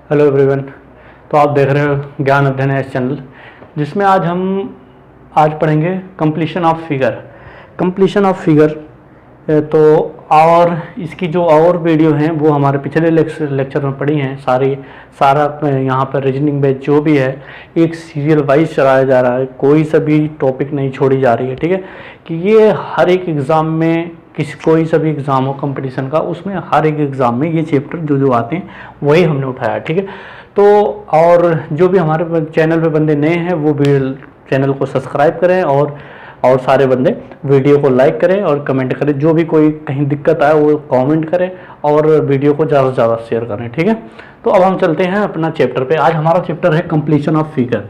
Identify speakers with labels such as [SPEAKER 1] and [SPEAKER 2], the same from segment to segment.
[SPEAKER 1] Hello everyone. तो आप देख रहे हो ज्ञान अध्ययन एस चैनल, जिसमें आज पढ़ेंगे कंप्लीशन ऑफ फिगर। तो और इसकी जो और वीडियो हैं वो हमारे पिछले लेक्चर में पढ़ी हैं सारा यहाँ पर रीजनिंग बेस जो भी है एक सीरियल वाइज चलाया जा रहा है, कोई सा भी टॉपिक नहीं छोड़ी जा रही है। ठीक है कि ये हर एक एग्ज़ाम में कोई सा भी एग्ज़ाम हो कंपटीशन का, उसमें हर एक एग्ज़ाम में ये चैप्टर जो आते हैं वही हमने उठाया। ठीक है, तो और जो भी हमारे चैनल पे बंदे नए हैं वो भी चैनल को सब्सक्राइब करें और सारे बंदे वीडियो को लाइक करें और कमेंट करें। जो भी कोई कहीं दिक्कत आए वो कमेंट करें और वीडियो को ज़्यादा से ज़्यादा शेयर करें। ठीक है, तो अब हम चलते हैं अपना चैप्टर पे। आज हमारा चैप्टर है completion of figure.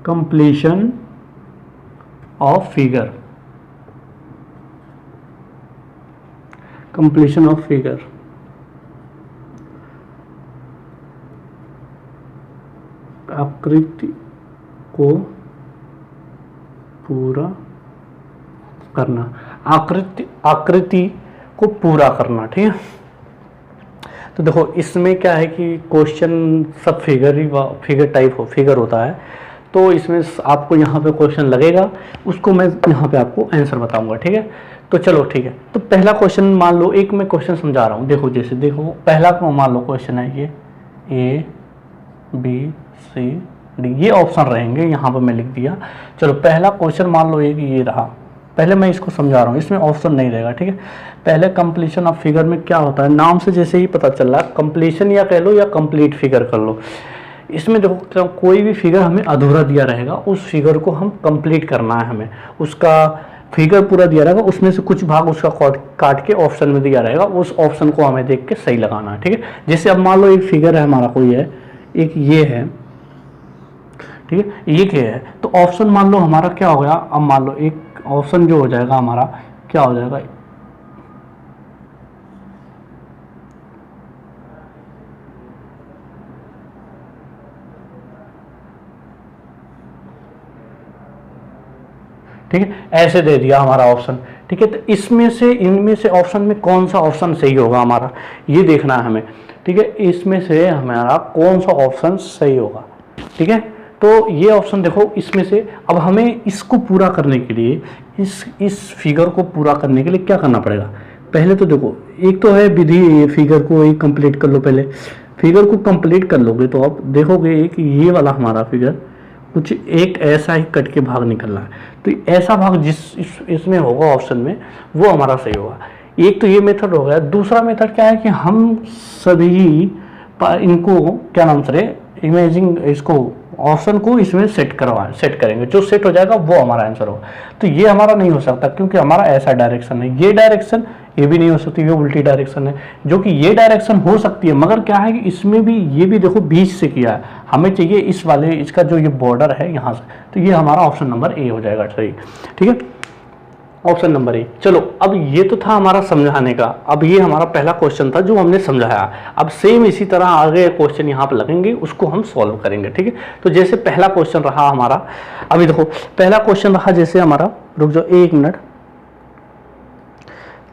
[SPEAKER 1] Completion of figure, completion of figure. आकृति को पूरा करना, आकृति को पूरा करना। ठीक है, तो देखो इसमें क्या है कि क्वेश्चन सब फिगर होता है। तो इसमें आपको यहाँ पे क्वेश्चन लगेगा, उसको मैं यहाँ पे आपको आंसर बताऊंगा। ठीक है, तो चलो ठीक है। तो पहला क्वेश्चन मान लो, एक मैं क्वेश्चन समझा रहा हूँ। देखो पहला मान लो क्वेश्चन है ये A B C D, ये ऑप्शन रहेंगे, यहाँ पर मैं लिख दिया। चलो पहला क्वेश्चन मान लो ये रहा। पहले मैं इसको समझा रहा हूँ, इसमें ऑप्शन नहीं रहेगा। ठीक है, पहले कंप्लीशन ऑफ फिगर में क्या होता है, नाम से जैसे ही पता चल रहा है कंप्लीशन या कह लो या कंप्लीट फिगर कर लो। इसमें देखो कोई भी फिगर हमें अधूरा दिया रहेगा, उस फिगर को हम कंप्लीट करना है। हमें उसका फिगर पूरा दिया रहेगा, उसमें से कुछ भाग उसका काट के ऑप्शन में दिया रहेगा, उस ऑप्शन को हमें देख के सही लगाना है। ठीक है, जैसे अब मान लो एक फिगर है हमारा, कोई है, एक ये है। ठीक है, ये क्या है, तो ऑप्शन मान लो हमारा क्या हो गया। अब मान लो एक ऑप्शन जो हो जाएगा हमारा क्या हो जाएगा, ठीक है, ऐसे दे दिया हमारा ऑप्शन। ठीक है, तो इनमें से ऑप्शन में कौन सा ऑप्शन सही होगा हमारा, ये देखना है हमें। ठीक है, इसमें से हमारा कौन सा ऑप्शन सही होगा। ठीक है, तो ये ऑप्शन देखो, इसमें से अब हमें इसको पूरा करने के लिए, इस फिगर को पूरा करने के लिए क्या करना पड़ेगा। पहले तो देखो एक तो है विधि, फिगर को एक कंप्लीट कर लो। पहले फिगर को कंप्लीट कर लोगे तो आप देखोगे एक ये वाला हमारा फिगर कुछ एक ऐसा ही कट के भाग निकल रहा है। तो ऐसा भाग इसमें होगा ऑप्शन में, वो हमारा सही होगा। एक तो ये मेथड हो गया। दूसरा मेथड क्या है कि हम सभी इनको क्या नाम से इमेजिंग, इसको ऑप्शन को इसमें सेट करेंगे। जो सेट हो जाएगा वो हमारा आंसर होगा। तो ये हमारा नहीं हो सकता क्योंकि हमारा ऐसा डायरेक्शन है, ये डायरेक्शन ये भी नहीं हो सकती, ये उल्टी डायरेक्शन है। जो कि ये डायरेक्शन हो सकती है, मगर क्या है कि इसमें भी ये भी देखो बीच से किया है, हमें चाहिए इस वाले, इसका जो ये बॉर्डर है यहाँ से। तो ये हमारा ऑप्शन नंबर ए हो जाएगा सही। ठीक है, ऑप्शन नंबर ए। चलो अब ये तो था हमारा समझाने का। अब ये हमारा पहला क्वेश्चन था जो हमने समझाया। अब सेम इसी तरह आगे क्वेश्चन यहाँ पे लगेंगे, उसको हम सॉल्व करेंगे। ठीक है, तो जैसे पहला क्वेश्चन रहा हमारा, अभी देखो पहला क्वेश्चन रहा जैसे हमारा, रुक जाओ एक मिनट।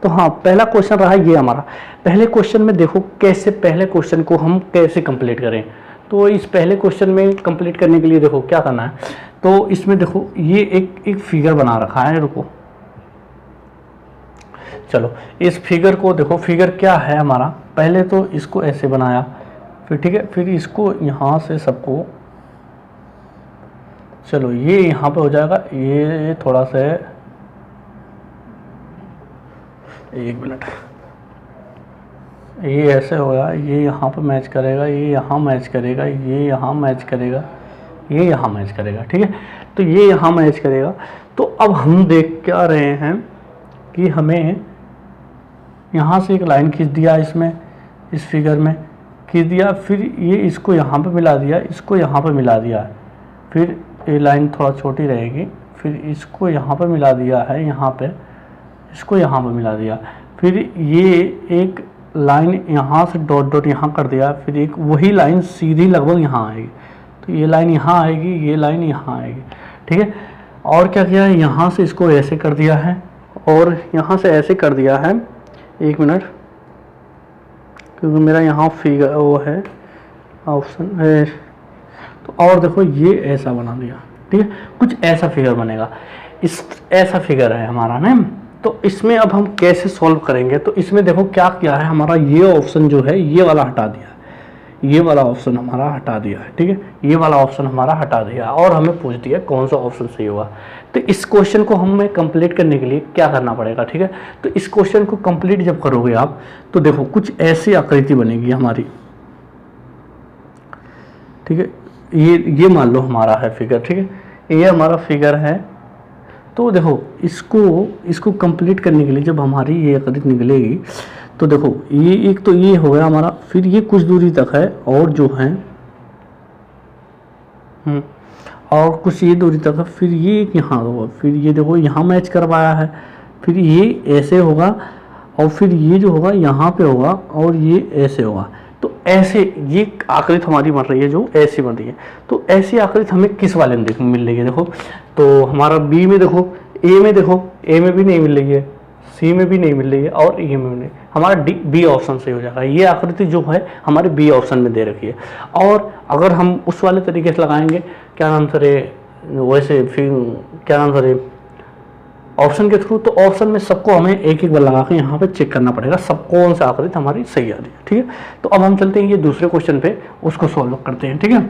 [SPEAKER 1] तो हाँ, पहला क्वेश्चन रहा ये हमारा। पहले क्वेश्चन में देखो कैसे, पहले क्वेश्चन को हम कैसे कंप्लीट करें। तो इस पहले क्वेश्चन में कंप्लीट करने के लिए देखो क्या करना है। तो इसमें देखो ये एक फिगर बना रखा है। रुको, चलो इस फिगर को देखो, फिगर क्या है हमारा। पहले तो इसको ऐसे बनाया, फिर ठीक है, फिर इसको यहाँ से सबको, चलो ये यहाँ पे हो जाएगा। ये थोड़ा सा, एक मिनट, ये ऐसे होगा, ये यहाँ पे मैच करेगा, ये यहाँ मैच करेगा, ये यहाँ मैच करेगा, ये यहाँ मैच करेगा। ठीक है, तो ये यहाँ मैच करेगा। तो अब हम देख क्या रहे हैं कि हमें यहाँ से एक लाइन खींच दिया, इसमें इस फिगर में खींच दिया, फिर ये इसको यहाँ पे मिला दिया, इसको यहाँ पे मिला दिया, फिर ये लाइन थोड़ा छोटी रहेगी, फिर इसको यहाँ पे मिला दिया है, यहाँ पे इसको यहाँ पे मिला दिया, फिर ये एक लाइन यहाँ से डॉट डॉट यहाँ कर दिया, फिर एक वही लाइन सीधी लगभग यहाँ आएगी। तो ये लाइन यहाँ आएगी, ये लाइन यहाँ आएगी। ठीक है, और क्या किया है, यहाँ से इसको ऐसे कर दिया है और यहाँ से ऐसे कर दिया है। एक मिनट, क्योंकि मेरा यहाँ फिगर वो है ऑप्शन है। तो और देखो ये ऐसा बना दिया, ठीक है, कुछ ऐसा फिगर बनेगा। इस ऐसा फिगर है हमारा ना, तो इसमें अब हम कैसे सॉल्व करेंगे? तो इसमें देखो क्या किया है, हमारा ये ऑप्शन जो है ये वाला हटा दिया, ये वाला ऑप्शन हमारा हटा दिया है, ठीक है, ये वाला ऑप्शन हमारा हटा दिया और हमें पूछ दिया कौन सा ऑप्शन सही होगा। तो इस क्वेश्चन को हमें कंप्लीट करने के लिए क्या करना पड़ेगा, ठीक है। तो इस क्वेश्चन को कंप्लीट जब करोगे आप, तो देखो कुछ ऐसी आकृति बनेगी हमारी, ठीक है। ये मान लो हमारा है फिगर, ठीक है, ये हमारा फिगर है। तो देखो इसको कंप्लीट करने के लिए जब हमारी ये आकृति निकलेगी, तो देखो ये एक तो ये हो गया हमारा, फिर ये कुछ दूरी तक है और जो है और कुछ ये दूरी तक है, फिर ये एक यहाँ होगा, फिर ये देखो यहाँ मैच करवाया है, फिर ये ऐसे होगा और फिर ये जो होगा यहाँ पे होगा और ये ऐसे होगा। तो ऐसे ये आकृति हमारी बन रही है जो ऐसी बन रही है। तो ऐसी आकृति हमें किस वाले में मिल रही है? देखो तो हमारा बी में देखो, ए में देखो, ए में भी नहीं मिल रही है, सी में भी नहीं मिल रही है और ए में भी नहीं, हमारा डी बी ऑप्शन सही हो जाएगा। ये आकृति जो है हमारे बी ऑप्शन में दे रखी है। और अगर हम उस वाले तरीके से लगाएंगे, क्या नाम सर वैसे फिर क्या नाम सर ऑप्शन के थ्रू, तो ऑप्शन में सबको हमें एक एक बार लगा के यहाँ पे चेक करना पड़ेगा सब कौन सा आकृति हमारी सही आ रही है, ठीक है। तो अब हम चलते हैं ये दूसरे क्वेश्चन पे, उसको सॉल्व करते हैं, ठीक है।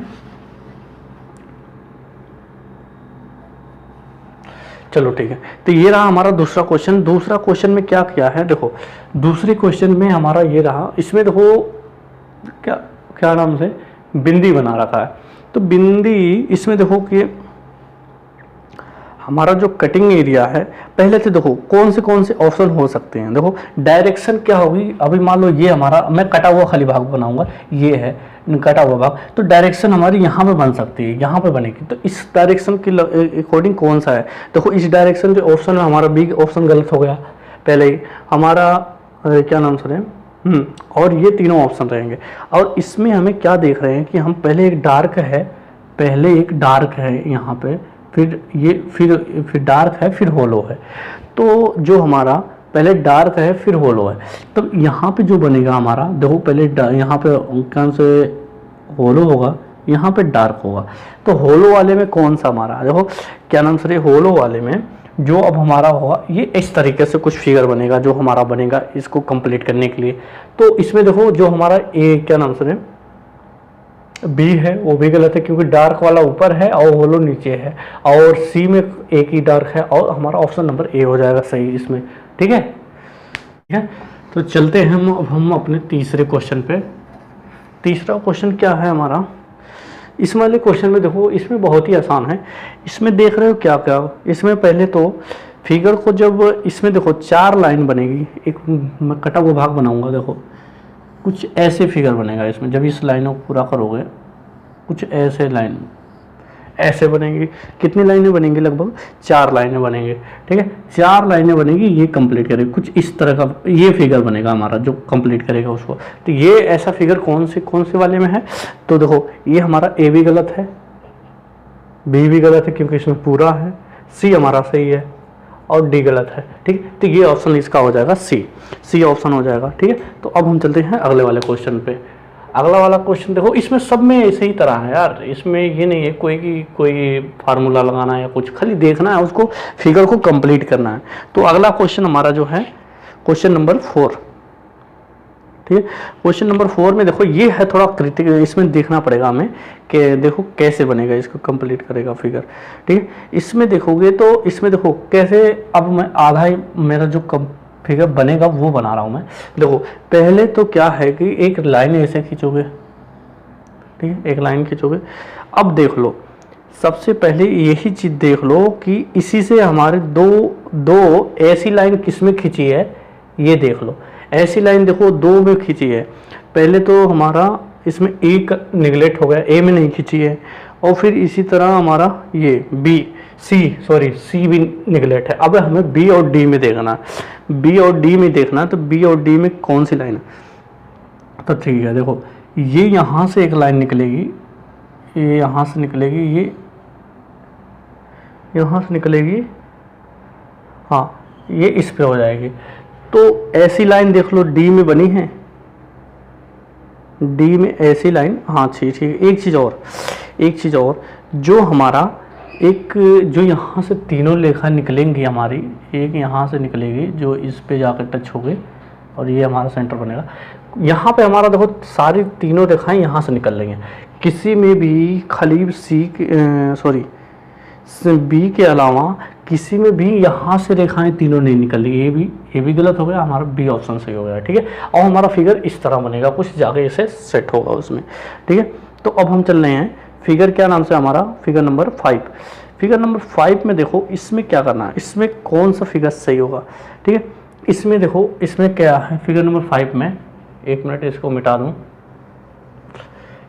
[SPEAKER 1] चलो ठीक है, तो ये रहा हमारा दूसरा क्वेश्चन। दूसरा क्वेश्चन में क्या किया है, देखो दूसरे क्वेश्चन में हमारा ये रहा, इसमें देखो क्या नाम से बिंदी बना रखा है। तो बिंदी इसमें देखो कि हमारा जो कटिंग एरिया है, पहले से देखो कौन से ऑप्शन हो सकते हैं। देखो डायरेक्शन क्या होगी, अभी मान लो ये हमारा, मैं कटा हुआ खाली भाग बनाऊंगा, ये है कटा हुआ भाग, तो डायरेक्शन हमारी यहाँ पे बन सकती है, यहाँ पे बनेगी। तो इस डायरेक्शन के अकॉर्डिंग कौन सा है? देखो इस डायरेक्शन जो ऑप्शन है हमारा बी ऑप्शन गलत हो गया पहले ही हमारा, क्या नाम सर है, और ये तीनों ऑप्शन रहेंगे। और इसमें हमें क्या देख रहे हैं कि हम पहले एक डार्क है यहाँ पे, फिर ये फिर डार्क है, फिर होलो है। तो जो हमारा पहले डार्क है फिर होलो है, तब यहाँ पे जो बनेगा हमारा, देखो पहले यहाँ पे कौन से होलो होगा, यहाँ पे डार्क होगा। तो होलो वाले में कौन सा हमारा, देखो क्या नाम सर, होलो वाले में जो अब हमारा होगा ये इस तरीके से कुछ फिगर बनेगा जो हमारा बनेगा इसको कंप्लीट करने के लिए। तो इसमें देखो जो हमारा ए क्या नाम सर बी है वो भी गलत है, क्योंकि डार्क वाला ऊपर है और होलो नीचे है, और सी में एक ही डार्क है, और हमारा ऑप्शन नंबर ए हो जाएगा सही इसमें, ठीक है। ठीक है, तो चलते हैं हम अपने तीसरे क्वेश्चन पे। तीसरा क्वेश्चन क्या है हमारा, इस वाले क्वेश्चन में देखो इसमें बहुत ही आसान है। इसमें देख रहे हो क्या क्या, इसमें पहले तो फिगर को जब इसमें देखो 4 लाइन बनेगी, एक मैं कटा हुआ भाग बनाऊंगा, देखो कुछ ऐसे फिगर बनेगा इसमें। जब इस लाइनों को पूरा करोगे कुछ ऐसे लाइन ऐसे बनेंगी। कितनी लाइनें बनेंगी? लगभग 4 लाइनें बनेंगी, ठीक है। 4 लाइनें बनेगी, ये कंप्लीट करेगी कुछ इस तरह का ये फिगर बनेगा हमारा जो कंप्लीट करेगा उसको। तो ये ऐसा फिगर कौन से वाले में है? तो देखो ये हमारा ए भी गलत है, बी भी गलत है क्योंकि इसमें पूरा है, सी हमारा सही है और डी गलत है, ठीक है। तो ये ऑप्शन इसका हो जाएगा सी ऑप्शन हो जाएगा, ठीक है। तो अब हम चलते हैं अगले वाले क्वेश्चन पे। अगला वाला क्वेश्चन देखो इसमें सब में ऐसे ही तरह है यार, इसमें ये नहीं है कोई फार्मूला लगाना है या कुछ, खाली देखना है उसको, फिगर को कंप्लीट करना है। तो अगला क्वेश्चन हमारा जो है क्वेश्चन नंबर 4, ठीक है। क्वेश्चन नंबर 4 में देखो ये है थोड़ा क्रिटिकल, इसमें देखना पड़ेगा हमें कि देखो कैसे बनेगा, इसको कंप्लीट करेगा फिगर, ठीक है। इसमें देखोगे तो इसमें देखो कैसे, अब मैं आधा ही मेरा जो फिगर बनेगा वो बना रहा हूँ मैं। देखो पहले तो क्या है कि एक लाइन ऐसे खींचोगे, ठीक है, एक लाइन खींचोगे। अब देख लो सबसे पहले यही चीज़ देख लो कि इसी से हमारे दो ऐसी लाइन किस में खींची है, ये देख लो। ऐसी लाइन देखो 2 में खींची है। पहले तो हमारा इसमें एक निगलेक्ट हो गया, ए में नहीं खींची है, और फिर इसी तरह हमारा ये सी भी निगलेक्ट है। अब हमें बी और डी में देखना है, बी और डी में देखना है। तो बी और डी में कौन सी लाइन है? तो ठीक है, देखो ये यहाँ से एक लाइन निकलेगी, ये यहाँ से निकलेगी, ये यहाँ से निकलेगी, हाँ ये इस पे हो जाएगी। तो ऐसी लाइन देख लो डी में बनी है, डी में ऐसी लाइन, हाँ ठीक ठीक। एक चीज़ और जो हमारा एक जो यहाँ से तीनों रेखा निकलेंगी हमारी, एक यहाँ से निकलेगी जो इस पे जाकर टच होगी और ये हमारा सेंटर बनेगा। यहाँ पे हमारा देखो सारी तीनों रेखाएं यहाँ से निकल रही हैं, किसी में भी खाली बी के अलावा किसी में भी यहाँ से रेखाएं तीनों नहीं निकल रही। ये भी गलत हो गया, हमारा बी ऑप्शन सही हो गया, ठीक है। और हमारा फिगर इस तरह बनेगा, कुछ जाके इसे सेट होगा उसमें, ठीक है। तो अब हम चल रहे हैं फिगर क्या नाम से, हमारा फिगर नंबर 5। फिगर नंबर 5 में देखो इसमें क्या करना है, इसमें कौन सा फिगर सही होगा, ठीक है। इसमें देखो इसमें क्या है, फिगर नंबर 5 में, एक मिनट इसको मिटा दूं।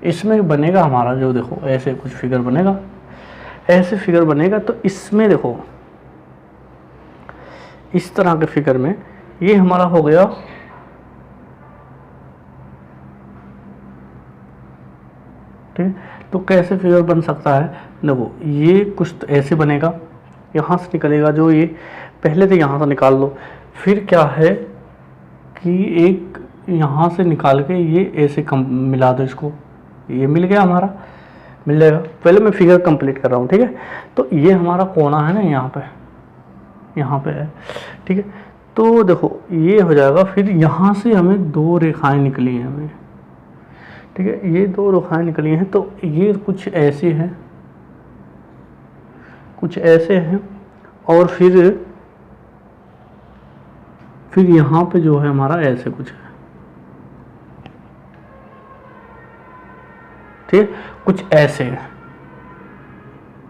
[SPEAKER 1] इसमें बनेगा हमारा जो देखो ऐसे कुछ फिगर बनेगा, ऐसे फिगर बनेगा। तो इसमें देखो इस तरह के फिगर में ये हमारा हो गया, ठीक। तो कैसे फिगर बन सकता है, देखो ये कुछ तो ऐसे बनेगा, यहाँ से निकलेगा जो ये, पहले तो यहाँ से निकाल लो, फिर क्या है कि एक यहाँ से निकाल के ये ऐसे मिला दो इसको, ये मिल गया हमारा, मिल जाएगा। पहले मैं फिगर कंप्लीट कर रहा हूँ, ठीक है। तो ये हमारा कोना है ना, यहाँ पे है, ठीक है। तो देखो ये हो जाएगा, फिर यहाँ से हमें 2 रेखाएं निकली हैं हमें, ठीक है। ये 2 रेखाएं निकली हैं, तो ये कुछ ऐसे हैं, कुछ ऐसे हैं, और फिर यहाँ पे जो है हमारा ऐसे कुछ है, ठीक, कुछ ऐसे है,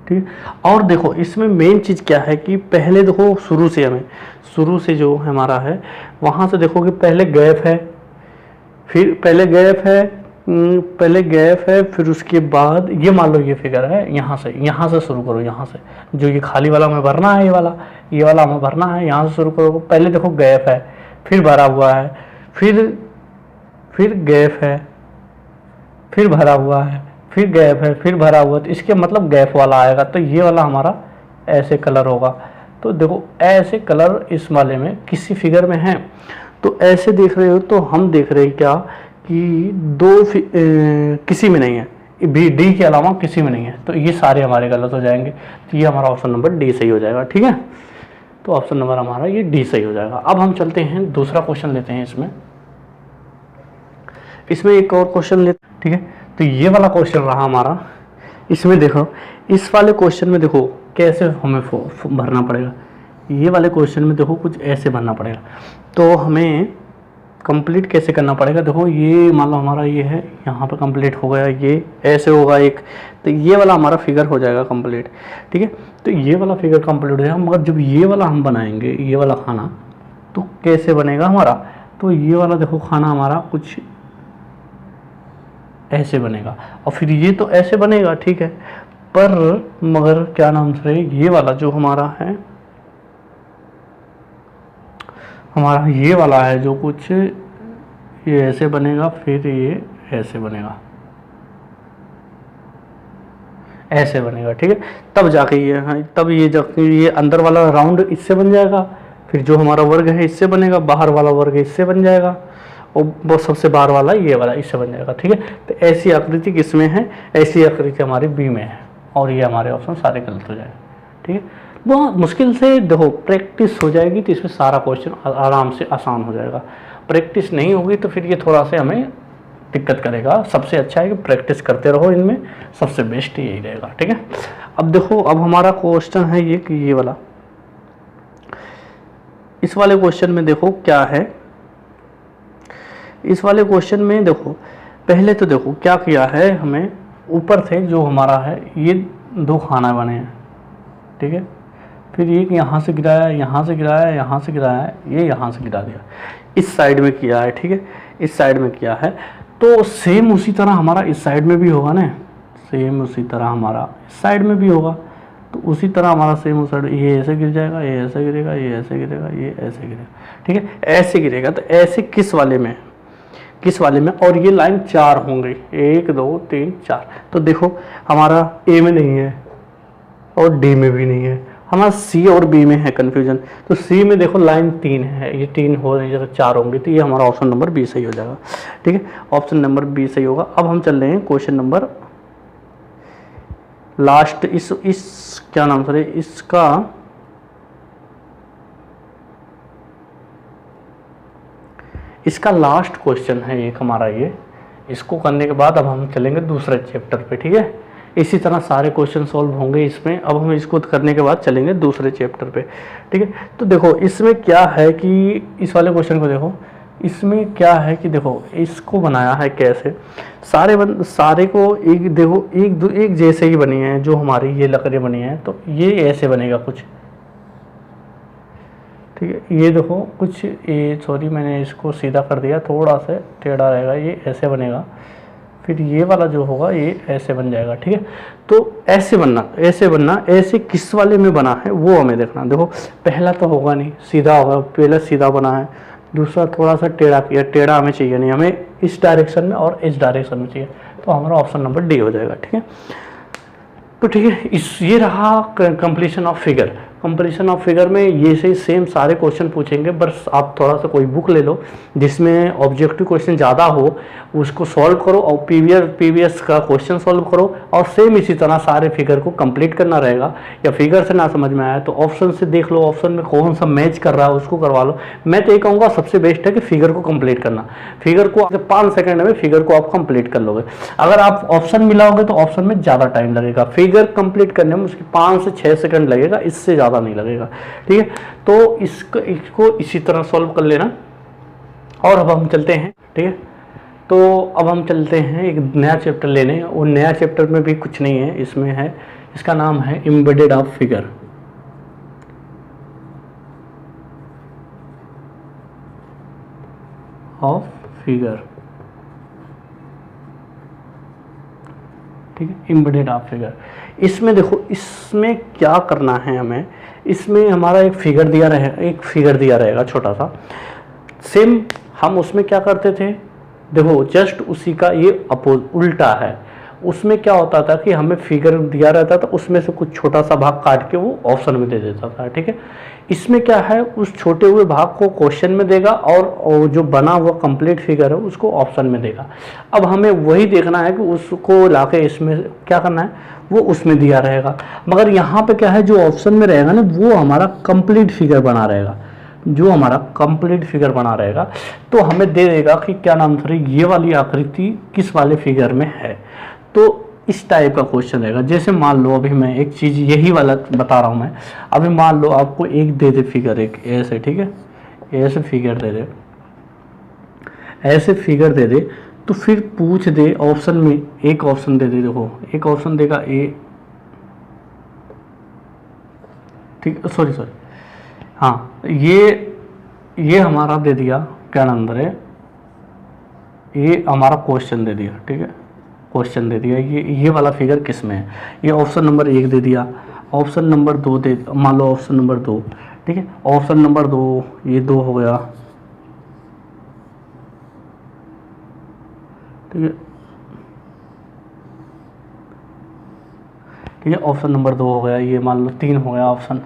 [SPEAKER 1] ठीक। और देखो इसमें मेन चीज़ क्या है कि पहले देखो शुरू से जो हमारा है वहाँ से देखो कि पहले गैप है, पहले गैप है, फिर उसके बाद ये मान लो ये फिगर है, यहाँ से शुरू करो, यहाँ से जो ये खाली वाला हमें भरना है, ये वाला हमें भरना है, यहाँ से शुरू करो। पहले देखो गैप है, फिर भरा हुआ है, फिर गैप है, फिर भरा हुआ है, फिर गैप है, फिर भरा हुआ है। तो इसके मतलब गैप वाला आएगा, तो ये वाला हमारा ऐसे कलर होगा। तो देखो ऐसे कलर इस वाले में किसी फिगर में है, तो ऐसे देख रहे हो, तो हम देख रहे हैं क्या कि किसी में नहीं है, बी डी के अलावा किसी में नहीं है, तो ये सारे हमारे गलत हो जाएंगे। तो ये हमारा ऑप्शन नंबर डी सही हो जाएगा, ठीक है। तो ऑप्शन नंबर हमारा ये डी सही हो जाएगा। अब हम चलते हैं दूसरा क्वेश्चन लेते हैं, इसमें एक और क्वेश्चन लेते हैं, ठीक है। तो ये वाला क्वेश्चन रहा हमारा, इसमें देखो इस वाले क्वेश्चन में देखो कैसे हमें भरना पड़ेगा। ये वाले क्वेश्चन में देखो कुछ ऐसे भरना पड़ेगा, तो हमें कंप्लीट कैसे करना पड़ेगा। देखो ये मान लो हमारा ये है, यहाँ पे कंप्लीट हो गया, ये ऐसे होगा एक, तो ये वाला हमारा फिगर हो जाएगा कंप्लीट, ठीक है। तो ये वाला फिगर कंप्लीट हो जाएगा, मगर जब ये वाला हम बनाएंगे, ये वाला खाना, तो कैसे बनेगा हमारा, तो ये वाला देखो खाना हमारा कुछ ऐसे बनेगा, और फिर ये तो ऐसे बनेगा, ठीक है। पर मगर क्या नाम से ये वाला जो हमारा है, हमारा ये वाला है जो कुछ ये ऐसे बनेगा, फिर ये ऐसे बनेगा, ऐसे बनेगा, ठीक है। तब जाके ये अंदर वाला राउंड इससे बन जाएगा, फिर जो हमारा वर्ग है इससे बनेगा, बाहर वाला वर्ग इससे बन जाएगा, और वो सबसे बाहर वाला ये वाला इससे बन जाएगा, ठीक है। तो ऐसी आकृति किसमें है, ऐसी आकृति हमारी बी में है, और ये हमारे ऑप्शन सारे गलत हो जाएंगे, ठीक है। बहुत मुश्किल से देखो प्रैक्टिस हो जाएगी तो इसमें सारा क्वेश्चन आराम से आसान हो जाएगा। प्रैक्टिस नहीं होगी तो फिर ये थोड़ा सा हमें दिक्कत करेगा। सबसे अच्छा है कि प्रैक्टिस करते रहो, इनमें सबसे बेस्ट यही रहेगा, ठीक है। अब देखो, अब हमारा क्वेश्चन है ये कि ये वाला, इस वाले क्वेश्चन में देखो क्या है, इस वाले क्वेश्चन में देखो पहले तो देखो क्या किया है, हमें ऊपर से जो हमारा है ये 2 खाना बने हैं, ठीक है। फिर एक यहाँ से गिराया, यहाँ से गिराया, यहाँ से गिराया, ये यहाँ से गिरा दिया, इस साइड में किया है, ठीक है, इस साइड में किया है। तो सेम उसी तरह हमारा इस साइड में भी होगा ना, सेम उसी तरह हमारा इस साइड में भी होगा। तो उसी तरह हमारा सेम उस साइड, ये ऐसे गिर जाएगा, ये ऐसे गिरेगा, ये ऐसे गिरेगा, ये ऐसे गिरेगा, ठीक है, ऐसे गिरेगा। तो ऐसे किस वाले में, और ये लाइन 4 होंगी, 1 2 3 4। तो देखो हमारा ए में नहीं है और डी में भी नहीं है, हमारा सी और बी में है कन्फ्यूजन। तो सी में देखो लाइन 3 है, ये 3 हो नहीं जगह 4 होंगे, तो ये हमारा ऑप्शन नंबर बी सही हो जाएगा। ठीक है, ऑप्शन नंबर बी सही होगा। अब हम चल रहे हैं क्वेश्चन नंबर लास्ट, इस क्या नाम सर इसका लास्ट क्वेश्चन है एक हमारा ये। इसको करने के बाद अब हम चलेंगे दूसरे चैप्टर पे। ठीक है, इसी तरह सारे क्वेश्चन सॉल्व होंगे इसमें। अब हम इसको करने के बाद चलेंगे दूसरे चैप्टर पे। ठीक है, तो देखो इसमें क्या है कि इस वाले क्वेश्चन को देखो, इसमें क्या है कि देखो इसको बनाया है कैसे, सारे को एक देखो एक जैसे ही बनी है, जो हमारी ये लकड़ियाँ बनी हैं, तो ये ऐसे बनेगा कुछ। ठीक है, ये देखो कुछ, ये सॉरी मैंने इसको सीधा कर दिया, थोड़ा सा टेढ़ा रहेगा, ये ऐसे बनेगा, फिर ये वाला जो होगा ये ऐसे बन जाएगा। ठीक है, तो ऐसे बनना, ऐसे किस वाले में बना है वो हमें देखना। देखो पहला तो होगा नहीं, सीधा होगा, पहला सीधा बना है, दूसरा थोड़ा सा टेढ़ा किया, टेढ़ा हमें चाहिए नहीं, हमें इस डायरेक्शन में और इस डायरेक्शन में चाहिए, तो हमारा ऑप्शन नंबर डी हो जाएगा। ठीक है, तो ठीक है, ये रहा completion of figure. Completion of figure में ये से सेम सारे क्वेश्चन पूछेंगे, बस आप थोड़ा सा कोई बुक ले लो जिसमें ऑब्जेक्टिव क्वेश्चन ज़्यादा हो, उसको सॉल्व करो और पीवीएस का क्वेश्चन सॉल्व करो, और सेम इसी तरह सारे फिगर को कंप्लीट करना रहेगा। या फिगर से ना समझ में आया तो ऑप्शन से देख लो, ऑप्शन में कौन सा मैच कर रहा है उसको करवा लो। मैं तो ये कहूँगा सबसे बेस्ट है कि फिगर को कंप्लीट करना। फिगर को 5 सेकंड में फिगर को आप कंप्लीट कर लोगे। अगर आप ऑप्शन मिलाओगे तो ऑप्शन में ज़्यादा टाइम लगेगा, फिगर कंप्लीट करने में उसकी 5 से 6 सेकंड लगेगा, इससे ज़्यादा नहीं लगेगा। ठीक है, तो इसको इसी तरह सॉल्व कर लेना। और अब हम चलते हैं, ठीक है, तो अब हम चलते हैं एक नया चैप्टर लेने, और नया चैप्टर में भी कुछ नहीं है, इसमें है, इसका नाम है एम्बेडेड ऑफ फिगर। ठीक है, एम्बेडेड ऑफ फिगर। इसमें देखो इसमें क्या करना है हमें, इसमें हमारा एक फिगर दिया रहेगा छोटा सा, सेम हम उसमें क्या करते थे, देखो जस्ट उसी का ये उल्टा है। उसमें क्या होता था कि हमें फिगर दिया रहता था, उसमें से कुछ छोटा सा भाग काट के वो ऑप्शन में दे देता था। ठीक है, इसमें क्या है, उस छोटे हुए भाग को क्वेश्चन में देगा और जो बना हुआ कंप्लीट फिगर है उसको ऑप्शन में देगा। अब हमें वही देखना है कि उसको लाके इसमें क्या करना है, वो उसमें दिया रहेगा, मगर यहाँ पे क्या है, जो ऑप्शन में रहेगा ना वो हमारा कंप्लीट फिगर बना रहेगा, तो हमें दे देगा कि क्या नाम था, ये वाली आकृति किस वाले फिगर में है। तो इस टाइप का क्वेश्चन रहेगा। जैसे मान लो अभी मैं एक चीज़ यही वाला बता रहा हूँ मैं, अभी मान लो आपको एक दे दे फिगर, एक ऐसे, ठीक है, ऐसे फिगर दे दे, तो फिर पूछ दे ऑप्शन में, एक ऑप्शन दे दे, देखो एक ऑप्शन देगा ए, ठीक, सॉरी हाँ, ये हमारा दे दिया, क्या नंबर है, ये हमारा क्वेश्चन दे दिया। ठीक है, क्वेश्चन दे दिया, ये वाला फिगर किस में है, ये ऑप्शन नंबर 1 दे दिया, ऑप्शन नंबर 2 दे, मान लो ऑप्शन नंबर 2, ठीक है, ऑप्शन नंबर 2, ये 2 हो गया। ठीक है, ऑप्शन नंबर 2 हो गया, ये मान लो 3 हो गया ऑप्शन,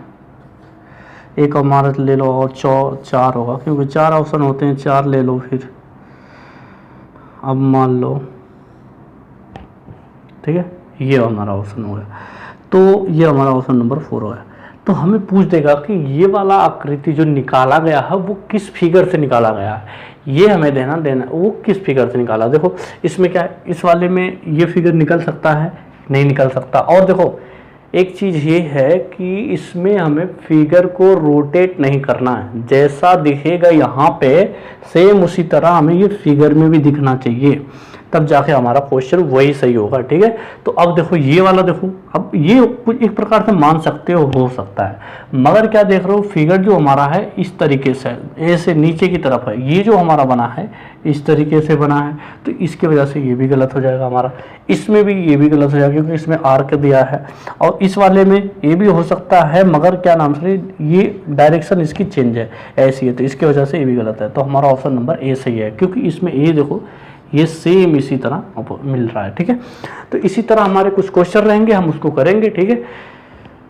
[SPEAKER 1] एक हमारा ले लो और 4 होगा, क्योंकि 4 ऑप्शन होते हैं, 4 ले लो फिर। अब मान लो, ठीक है, ये हमारा ऑप्शन हो गया, तो ये हमारा ऑप्शन नंबर 4 हो गया। तो हमें पूछ देगा कि ये वाला आकृति जो निकाला गया है वो किस फिगर से निकाला गया है, ये हमें देना वो किस फिगर से निकाला। देखो इसमें क्या है, इस वाले में ये फिगर निकल सकता है, नहीं निकल सकता। और देखो एक चीज़ ये है कि इसमें हमें फिगर को रोटेट नहीं करना है, जैसा दिखेगा यहाँ पे सेम उसी तरह हमें ये फिगर में भी दिखना चाहिए, तब जाके हमारा क्वेश्चन वही सही होगा। ठीक है, तो अब देखो ये वाला, देखो अब ये कुछ एक प्रकार से मान सकते हो सकता है, मगर क्या देख रहे हो, फिगर जो हमारा है इस तरीके से ऐसे नीचे की तरफ है, ये जो हमारा बना है इस तरीके से बना है, तो इसकी वजह से ये भी गलत हो जाएगा हमारा, इसमें भी ये भी गलत हो जाएगा क्योंकि इसमें आर्क दिया है, और इस वाले में ये भी हो सकता है, मगर क्या नाम से ये डायरेक्शन इसकी चेंज है, ऐसी है, तो इसकी वजह से ये भी गलत है। तो हमारा ऑप्शन नंबर ए सही है, क्योंकि इसमें ए देखो ये सेम इसी तरह मिल रहा है। ठीक है, तो इसी तरह हमारे कुछ क्वेश्चन रहेंगे, हम उसको करेंगे। ठीक है,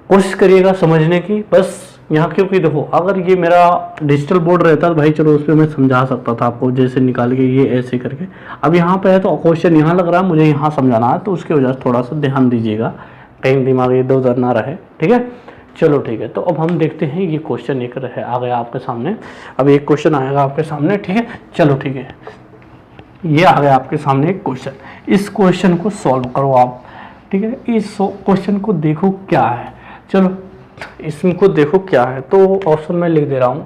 [SPEAKER 1] कोशिश करिएगा समझने की। बस यहाँ क्योंकि देखो अगर ये मेरा डिजिटल बोर्ड रहता तो भाई चलो उस पर मैं समझा सकता था आपको, जैसे निकाल के ये ऐसे करके। अब यहाँ पे है तो क्वेश्चन यहाँ लग रहा है, मुझे यहाँ समझाना है, तो उसकी वजह से थोड़ा सा ध्यान दीजिएगा, कहीं दिमाग इधर उधर ना रहे, ठीक है। चलो ठीक है, तो अब हम देखते हैं ये क्वेश्चन एक रहे आ गया आपके सामने। अब एक क्वेश्चन आएगा आपके सामने, ठीक है। चलो ठीक है, ये आ गया आपके सामने एक क्वेश्चन। इस क्वेश्चन को सॉल्व करो आप, ठीक है। इस क्वेश्चन को देखो क्या है, चलो इसको देखो क्या है। तो ऑप्शन में लिख दे रहा हूँ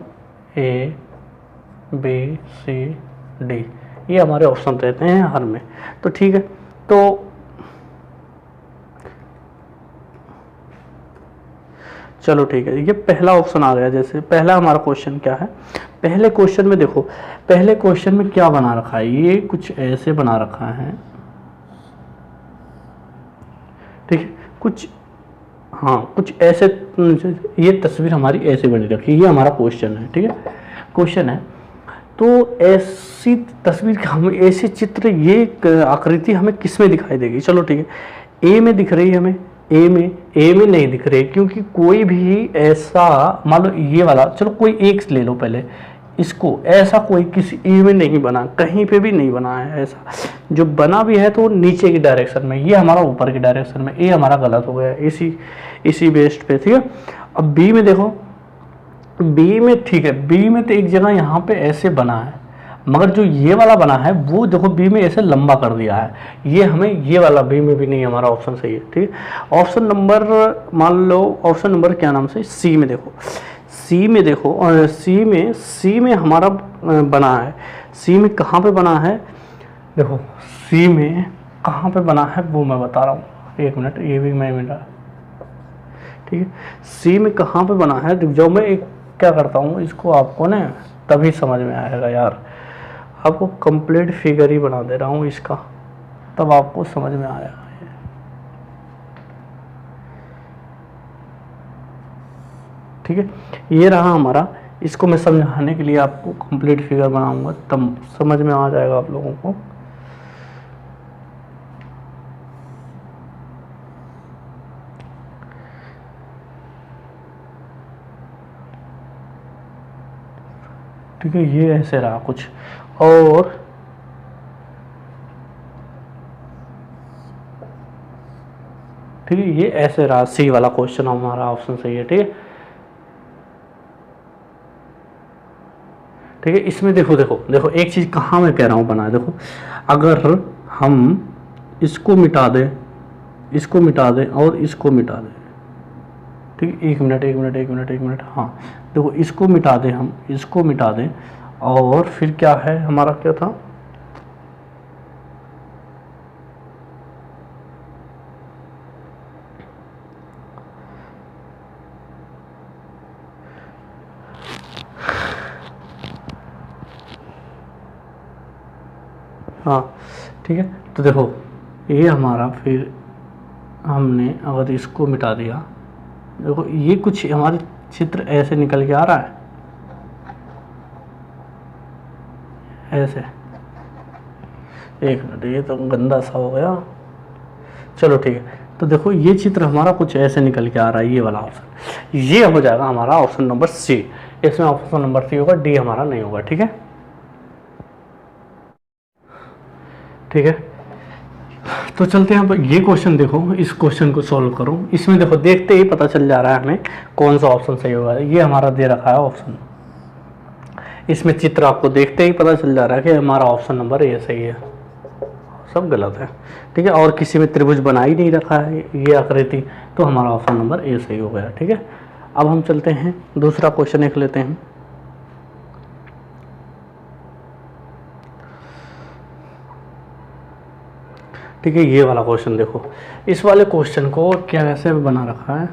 [SPEAKER 1] ए बी सी डी, ये हमारे ऑप्शन रहते हैं हर में। तो ठीक है, तो चलो ठीक है, ये पहला ऑप्शन आ गया। जैसे पहला हमारा क्वेश्चन क्या है, पहले क्वेश्चन में देखो, पहले क्वेश्चन में क्या बना रखा है, ये कुछ ऐसे बना रखा है, ठीक है। कुछ हाँ कुछ ऐसे, ये तस्वीर हमारी ऐसे बनी रखी है, ये हमारा क्वेश्चन है, ठीक है। क्वेश्चन है तो ऐसी तस्वीर हमें, ऐसे चित्र, ये आकृति हमें किस में दिखाई देगी। चलो ठीक है, ए में दिख रही है हमें, ए में नहीं दिख रही, क्योंकि कोई भी ऐसा, मान लो ये वाला, चलो कोई एक ले लो पहले इसको, ऐसा कोई किसी ए में नहीं बना, कहीं पे भी नहीं बना है ऐसा। जो बना भी है तो नीचे की डायरेक्शन में, ये हमारा ऊपर की डायरेक्शन में, ए हमारा गलत हो गया इसी बेस्ड पे, ठीक है। अब बी में देखो, बी में ठीक है, बी में तो एक जगह यहाँ पे ऐसे बना है, मगर जो ये वाला बना है वो देखो बी में ऐसे लंबा कर दिया है, ये हमें ये वाला बी में भी नहीं, हमारा ऑप्शन सही है, ठीक है। ऑप्शन नंबर मान लो, ऑप्शन नंबर क्या नाम से, सी में देखो, सी में देखो, और सी में हमारा बना है, सी में कहाँ पे बना है, देखो सी में कहाँ पे बना है वो मैं बता रहा हूँ, एक मिनट, ये भी मैं मिला, ठीक है। सी में कहाँ पे बना है, जो मैं एक क्या करता हूँ, इसको आपको ना तभी समझ में आएगा यार, आपको कंप्लीट फिगर ही बना दे रहा हूँ इसका, तब आपको समझ में आएगा। ठीक है, ये रहा हमारा, इसको मैं समझाने के लिए आपको कंप्लीट फिगर बनाऊंगा, तब समझ में आ जाएगा आप लोगों को। ठीक है, ये ऐसे रहा कुछ, और ठीक है ये ऐसे रहा, सी वाला क्वेश्चन हमारा ऑप्शन सही है, ठीक है। ठीक है, इसमें देखो देखो देखो एक चीज़ कहाँ मैं कह रहा हूँ बना है, देखो अगर हम इसको मिटा दें, इसको मिटा दें और इसको मिटा दें, ठीक है, एक मिनट, हाँ देखो इसको मिटा दें, हम इसको मिटा दें, और फिर क्या है हमारा, क्या था, हाँ ठीक है। तो देखो ये हमारा, फिर हमने अगर इसको मिटा दिया, देखो ये कुछ हमारे चित्र ऐसे निकल के आ रहा है, ऐसे, एक मिनट, ये तो गंदा सा हो गया, चलो ठीक है। तो देखो ये चित्र हमारा कुछ ऐसे निकल के आ रहा है, ये वाला ऑप्शन, ये हो जाएगा हमारा ऑप्शन नंबर सी। इसमें ऑप्शन नंबर सी होगा, डी हमारा नहीं होगा, ठीक है। ठीक है, तो चलते हैं, अब ये क्वेश्चन देखो, इस क्वेश्चन को सॉल्व करो। इसमें देखो देखते ही पता चल जा रहा है हमें कौन सा ऑप्शन सही होगा। ये हमारा दे रखा है ऑप्शन, इसमें चित्र आपको देखते ही पता चल जा रहा है कि हमारा ऑप्शन नंबर ए सही है, सब गलत है, ठीक है। और किसी में त्रिभुज बना ही नहीं रखा है ये आकृति, तो हमारा ऑप्शन नंबर ए सही हो गया, ठीक है। अब हम चलते हैं दूसरा क्वेश्चन एक लेते हैं। ठीक है, ये वाला क्वेश्चन देखो, इस वाले क्वेश्चन को क्या कैसे बना रखा है,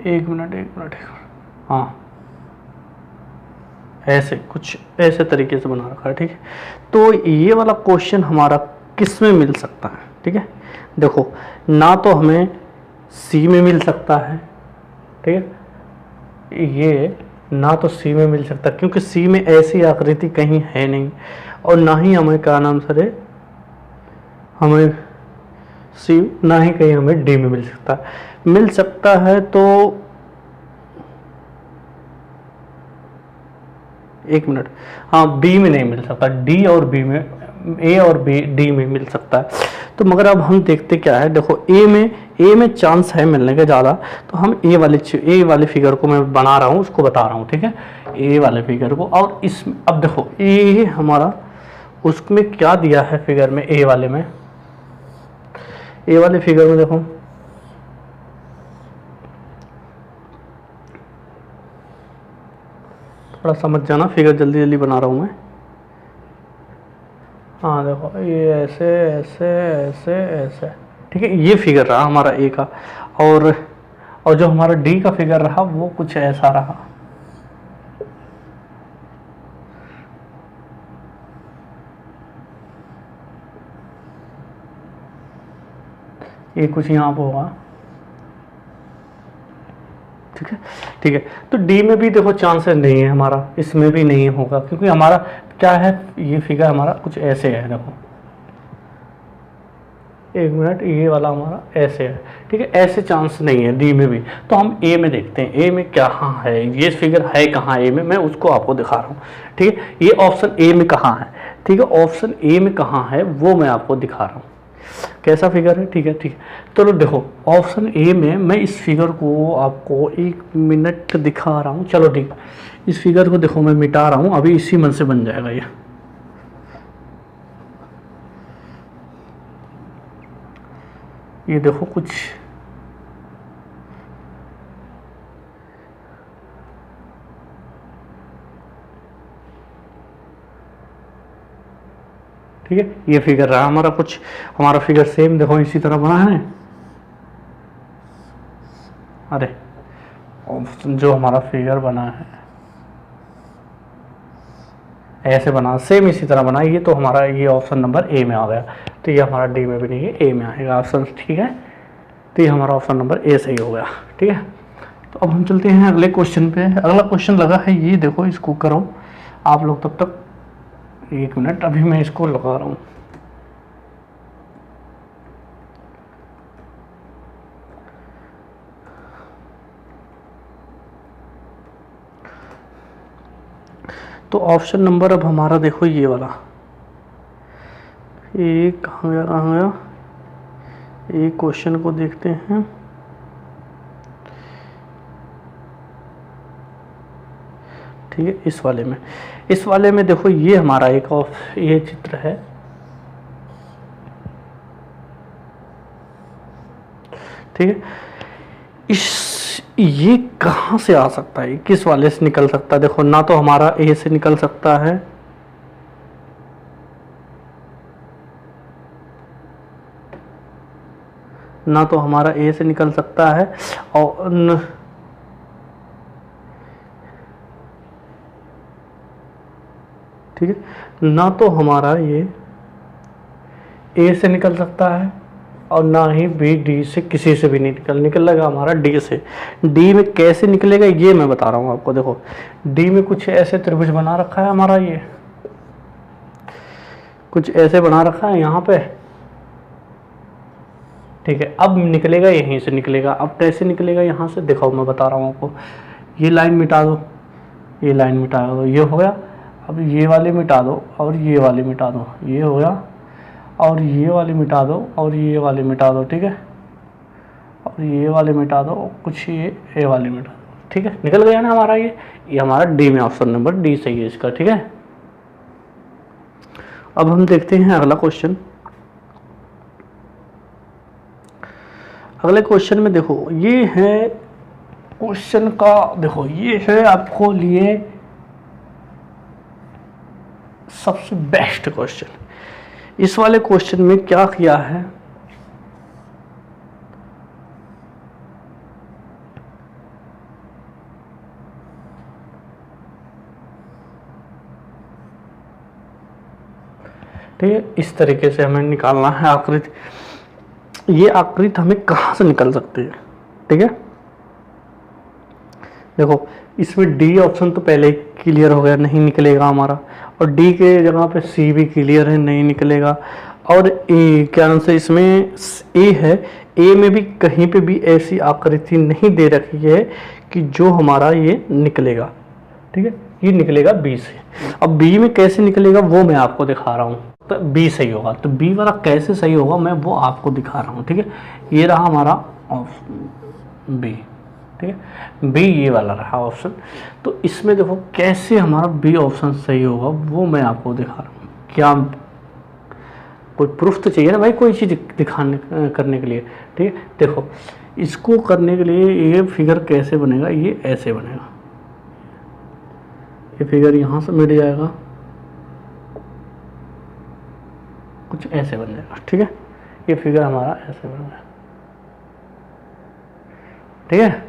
[SPEAKER 1] एक मिनट, हाँ ऐसे कुछ ऐसे तरीके से बना रखा है, ठीक है। तो ये वाला क्वेश्चन हमारा किस में मिल सकता है, ठीक है। देखो ना तो हमें सी में मिल सकता है, ठीक है, ये ना तो सी में मिल सकता, क्योंकि सी में ऐसी आकृति कहीं है नहीं, और ना ही हमें क्या नाम सर हमें सी, ना ही कहीं हमें डी में मिल सकता है। तो एक मिनट, हाँ बी में नहीं मिल सकता, डी और बी में, ए और बी डी में मिल सकता है। तो मगर अब हम देखते क्या है, देखो ए में चांस है मिलने का ज़्यादा, तो हम ए वाले फिगर को मैं बना रहा हूँ, उसको बता रहा हूँ, ठीक है, ए वाले फिगर को। और इस अब देखो ए हमारा उसमें क्या दिया है फिगर में, ए वाले फिगर में देखो थोड़ा समझ जाना, फिगर जल्दी जल्दी बना रहा हूँ मैं। हाँ देखो ये ऐसे ऐसे ऐसे ऐसे, ठीक है, ये फिगर रहा हमारा ए का। और जो हमारा डी का फिगर रहा वो कुछ ऐसा रहा। ये कुछ यहाँ पे होगा, ठीक है। तो डी में भी देखो चांसेस नहीं है हमारा, इसमें भी नहीं होगा, क्योंकि हमारा क्या है, ये फिगर हमारा कुछ ऐसे है, देखो एक मिनट, ये वाला हमारा ऐसे है, ठीक है, ऐसे चांस नहीं है डी में भी। तो हम ए में देखते हैं, ए में कहाँ है, ये फिगर है कहाँ ए में, मैं उसको आपको दिखा रहा हूँ, ठीक है। ये ऑप्शन ए में कहाँ है, ठीक है, ऑप्शन ए में कहाँ है वो मैं आपको दिखा रहा हूँ, कैसा फिगर है, ठीक है। चलो देखो ऑप्शन ए में मैं इस फिगर को आपको 1 मिनट दिखा रहा हूँ, चलो ठीक, इस फिगर को देखो मैं मिटा रहा हूँ, अभी इसी मन से बन जाएगा ये देखो कुछ, ठीक है, ये फिगर रहा हमारा कुछ, हमारा फिगर सेम देखो इसी तरह बना है। अरे ऑप्शन जो हमारा फिगर बना है ऐसे बना, सेम इसी तरह बना, ये तो हमारा ये ऑप्शन नंबर ए में आ गया। तो ये हमारा डी में भी नहीं है, ए में आएगा ऑप्शन, ठीक है। तो ये हमारा ऑप्शन नंबर ए सही हो गया, ठीक है। तो अब हम चलते हैं अगले क्वेश्चन पे। अगला क्वेश्चन लगा है ये, देखो इसको करो आप लोग, तब तक 1 मिनट, अभी मैं इसको लगा रहा हूँ। तो ऑप्शन नंबर अब हमारा देखो ये वाला, ये कहाँ गया, एक क्वेश्चन को देखते हैं, ठीक है। इस वाले में देखो ये हमारा एक ये चित्र है, ठीक है। ये कहाँ से आ सकता है, किस वाले से निकल सकता है, देखो ना तो हमारा ए से निकल सकता है, ना तो हमारा ए से निकल सकता है, और ठीक है, ना तो हमारा ये ए से निकल सकता है, और ना ही बी डी से, किसी से भी नहीं निकलेगा हमारा डी से। डी में कैसे निकलेगा ये मैं बता रहा हूँ आपको। देखो डी में कुछ ऐसे त्रिभुज बना रखा है हमारा, ये कुछ ऐसे बना रखा है यहाँ पे, ठीक है। अब निकलेगा यहीं से निकलेगा, अब कैसे निकलेगा यहाँ से, देखो मैं बता रहा हूँ आपको। ये लाइन मिटा दो, ये लाइन मिटा दो, ये हो गया। अब ये वाली मिटा दो और ये वाली मिटा दो, ये हो गया। और ये वाली मिटा दो और ये वाली मिटा दो, ठीक है। और ये वाली मिटा दो, कुछ ये वाली मिटा दो, ठीक है। निकल गया ना हमारा ये हमारा डी में ऑप्शन नंबर डी सही है इसका, ठीक है। अब हम देखते हैं अगला क्वेश्चन। अगले क्वेश्चन में देखो ये है क्वेश्चन का, देखो ये है आपको लिए सबसे बेस्ट क्वेश्चन। इस वाले क्वेश्चन में क्या किया है, ठीक है। इस तरीके से हमें निकालना है आकृति। ये आकृति हमें कहाँ से निकल सकती है, ठीक है। देखो इसमें डी ऑप्शन तो पहले ही क्लियर हो गया, नहीं निकलेगा हमारा। और डी के जगह पे सी भी क्लियर है, नहीं निकलेगा। और ए क्या नाम से इसमें ए है, ए में भी कहीं पे भी ऐसी आकृति नहीं दे रखी है कि जो हमारा ये निकलेगा, ठीक है, ये निकलेगा बी से। अब बी में कैसे निकलेगा वो मैं आपको दिखा रहा हूँ। तो बी सही होगा, तो बी वाला कैसे सही होगा मैं वो आपको दिखा रहा हूँ, ठीक है। ये रहा हमारा ऑप्शन बी, ठीक है, बी ये वाला रहा ऑप्शन। तो इसमें देखो कैसे हमारा बी ऑप्शन सही होगा वो मैं आपको दिखा रहा हूँ। क्या कोई प्रूफ तो चाहिए ना भाई, कोई चीज़ दिखाने करने के लिए, ठीक है। देखो इसको करने के लिए ये फिगर कैसे बनेगा, ये ऐसे बनेगा, ये फिगर यहाँ से मिट जाएगा, कुछ ऐसे बन जाएगा, ठीक है। ये फिगर हमारा ऐसे बन जाएगा, ठीक है।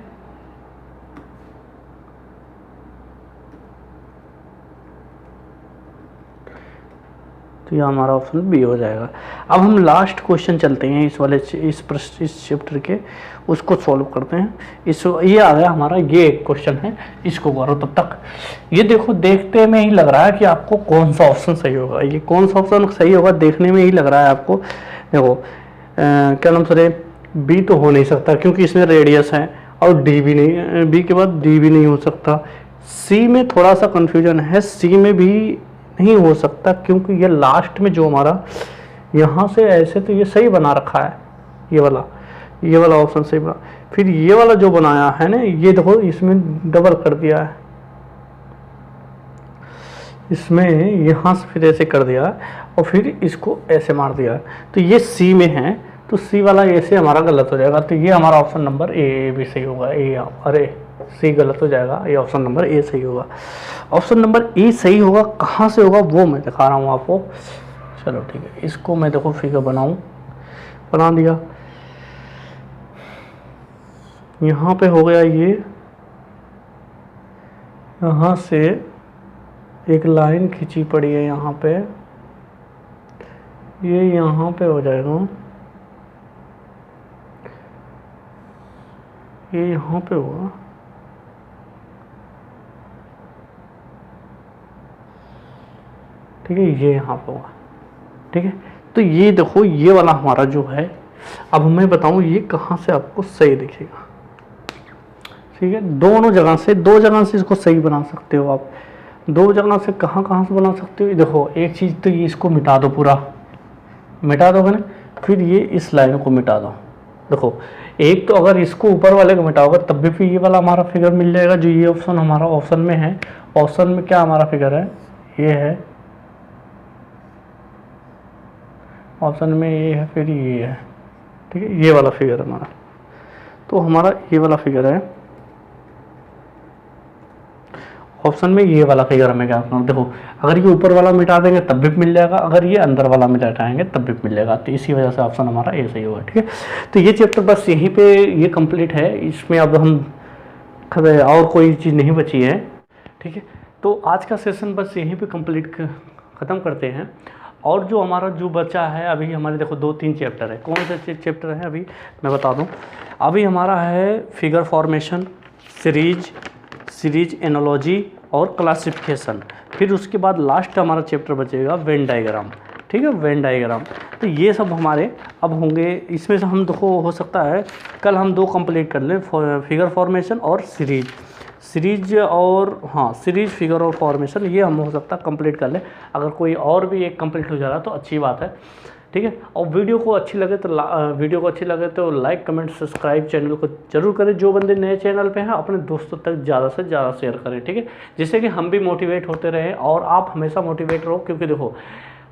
[SPEAKER 1] तो ये हमारा ऑप्शन बी हो जाएगा। अब हम लास्ट क्वेश्चन चलते हैं इस वाले इस चैप्टर के, उसको सॉल्व करते हैं। ये आ गया हमारा, ये एक क्वेश्चन है, इसको करो तब तक। ये देखो देखते में ही लग रहा है कि आपको कौन सा ऑप्शन सही होगा, ये कौन सा ऑप्शन सही होगा देखने में ही लग रहा है आपको। देखो क्या नाम सर, बी तो हो नहीं सकता क्योंकि इसमें रेडियस है, और डी भी नहीं, बी के बाद डी भी नहीं हो सकता। सी में थोड़ा सा कंफ्यूजन है, सी में भी नहीं हो सकता क्योंकि ये लास्ट में जो हमारा यहाँ से ऐसे, तो ये सही बना रखा है, ये वाला ऑप्शन सही बना। फिर ये वाला जो बनाया है ना, ये देखो इसमें डबल कर दिया है, इसमें यहाँ से फिर ऐसे कर दिया और फिर इसको ऐसे मार दिया है, तो ये सी में है, तो सी वाला ऐसे हमारा गलत हो जाएगा। तो ये हमारा ऑप्शन नंबर ए भी सही होगा। अरे सी गलत हो जाएगा, ये ऑप्शन नंबर ए सही होगा। ऑप्शन नंबर ए सही होगा, कहाँ से होगा वो मैं दिखा रहा हूँ आपको। चलो ठीक है, इसको मैं देखो फिगर बना दिया। यहाँ पे हो गया ये, यहाँ से एक लाइन खींची पड़ी है यहाँ पे, ये यहाँ पे हो जाएगा, ये यहाँ पे होगा, ठीक है, ये यहाँ पे होगा, ठीक है। तो ये देखो ये वाला हमारा जो है, अब मैं बताऊँ ये कहाँ से आपको सही दिखेगा, ठीक है। दो जगह से इसको सही बना सकते हो आप। दो जगह से कहाँ से बना सकते हो, देखो एक चीज़ तो ये इसको मिटा दो, पूरा मिटा दोगे ना, फिर ये इस लाइन को मिटा दो। देखो एक तो अगर इसको ऊपर वाले को मिटाओगे तब भी फिर ये वाला हमारा फिगर मिल जाएगा, जो ये ऑप्शन हमारा ऑप्शन में है। ऑप्शन में क्या हमारा फिगर है, ये है ऑप्शन में, ये है, फिर ये है, ठीक है, ये वाला फिगर हमारा। तो हमारा ये वाला फिगर है ऑप्शन में, ये वाला फिगर हमें क्या करना। देखो अगर ये ऊपर वाला मिटा देंगे तब भी मिल जाएगा, अगर ये अंदर वाला मिटाएंगे तब भी मिल जाएगा। तो इसी वजह से ऑप्शन हमारा ए सही होगा, ठीक है। तो ये चैप्टर बस यहीं पे ये कंप्लीट है, इसमें अब हम और कोई चीज़ नहीं बची है, ठीक है। तो आज का सेशन बस यहीं पे कंप्लीट ख़त्म करते हैं। और जो हमारा जो बचा है अभी, हमारे देखो 2-3 चैप्टर है। कौन से चैप्टर है अभी मैं बता दूं। अभी हमारा है फिगर फॉर्मेशन, सीरीज एनालॉजी और क्लासिफिकेशन। फिर उसके बाद लास्ट हमारा चैप्टर बचेगा वेन डायग्राम, ठीक है, वेन डायग्राम। तो ये सब हमारे अब होंगे। इसमें से हम देखो हो सकता है कल हम 2 कंप्लीट कर लें, फिगर फॉर्मेशन और सीरीज और हाँ सीरीज फिगर और फॉर्मेशन, ये हम हो सकता है कंप्लीट कर लें। अगर कोई और भी एक कंप्लीट हो जा रहा है तो अच्छी बात है, ठीक है। और वीडियो को अच्छी लगे तो लाइक कमेंट सब्सक्राइब चैनल को जरूर करें। जो बंदे नए चैनल पे हैं अपने दोस्तों तक ज़्यादा से ज़्यादा शेयर करें, ठीक है, जिससे कि हम भी मोटिवेट होते रहें और आप हमेशा मोटिवेट रहो। क्योंकि देखो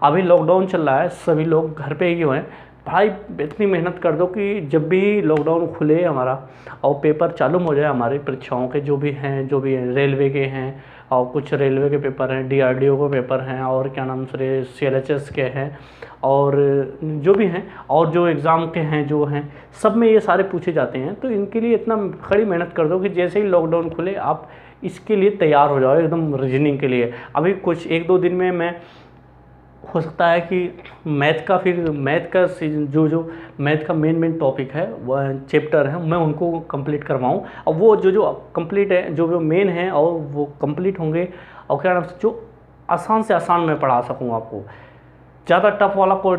[SPEAKER 1] अभी लॉकडाउन चल रहा है, सभी लोग घर पे ही हैं भाई। इतनी मेहनत कर दो कि जब भी लॉकडाउन खुले हमारा और पेपर चालू हो जाए हमारी परीक्षाओं के, जो भी हैं रेलवे के हैं, और कुछ रेलवे के पेपर हैं, DRDO के पेपर हैं, और क्या नाम से CLHS के हैं, और जो भी हैं, और जो एग्ज़ाम के हैं जो हैं, सब में ये सारे पूछे जाते हैं। तो इनके लिए इतना कड़ी मेहनत कर दो कि जैसे ही लॉकडाउन खुले आप इसके लिए तैयार हो जाओ एकदम रीजनिंग के लिए। अभी कुछ 1-2 दिन में मैं हो सकता है कि मैथ का जो मैथ का मेन टॉपिक है, वह चैप्टर है, मैं उनको कंप्लीट करवाऊँ। और वो जो कंप्लीट है, जो मेन है, और वो कंप्लीट होंगे, और क्या नाम से जो आसान से आसान मैं पढ़ा सकूँ आपको। ज़्यादा टफ वाला को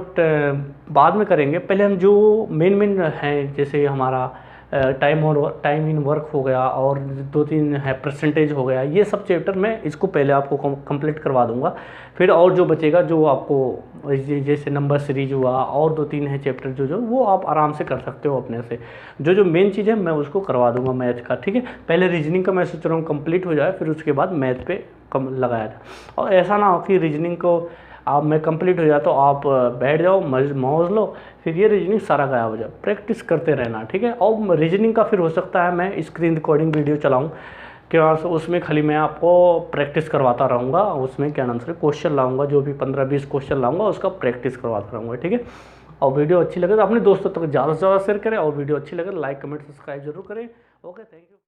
[SPEAKER 1] बाद में करेंगे। पहले हम जो मेन हैं, जैसे हमारा टाइम इन वर्क हो गया और 2-3 है परसेंटेज हो गया, ये सब चैप्टर मैं इसको पहले आपको कंप्लीट करवा दूंगा। फिर और जो बचेगा, जो आपको जैसे नंबर सीरीज हुआ और 2-3 है चैप्टर जो वो आप आराम से कर सकते हो अपने से। जो मेन चीज़ है मैं उसको करवा दूंगा मैथ का, ठीक है। पहले रीजनिंग का मैं सोच रहा हूँ कंप्लीट हो जाए, फिर उसके बाद मैथ पे कम लगाया जाए। और ऐसा ना हो कि रीजनिंग को आप मैं कंप्लीट हो जाए तो आप बैठ जाओ मौज लो, फिर ये रीजनिंग सारा गायब हो जाए। प्रैक्टिस करते रहना, ठीक है। और रीजनिंग का फिर हो सकता है मैं स्क्रीन रिकॉर्डिंग वीडियो चलाऊँ, क्या उसमें खाली मैं आपको प्रैक्टिस करवाता रहूँगा। उसमें क्या नाम से क्वेश्चन लाऊंगा, जो भी 15-20 क्वेश्चन लाऊंगा उसका प्रैक्टिस करवाता रहूँगा, ठीक है। और वीडियो अच्छी लगे तो अपने दोस्तों तक ज़्यादा से ज़्यादा शेयर करें, और वीडियो अच्छी लगे तो लाइक कमेंट सब्सक्राइब जरूर करें। Okay, thank you.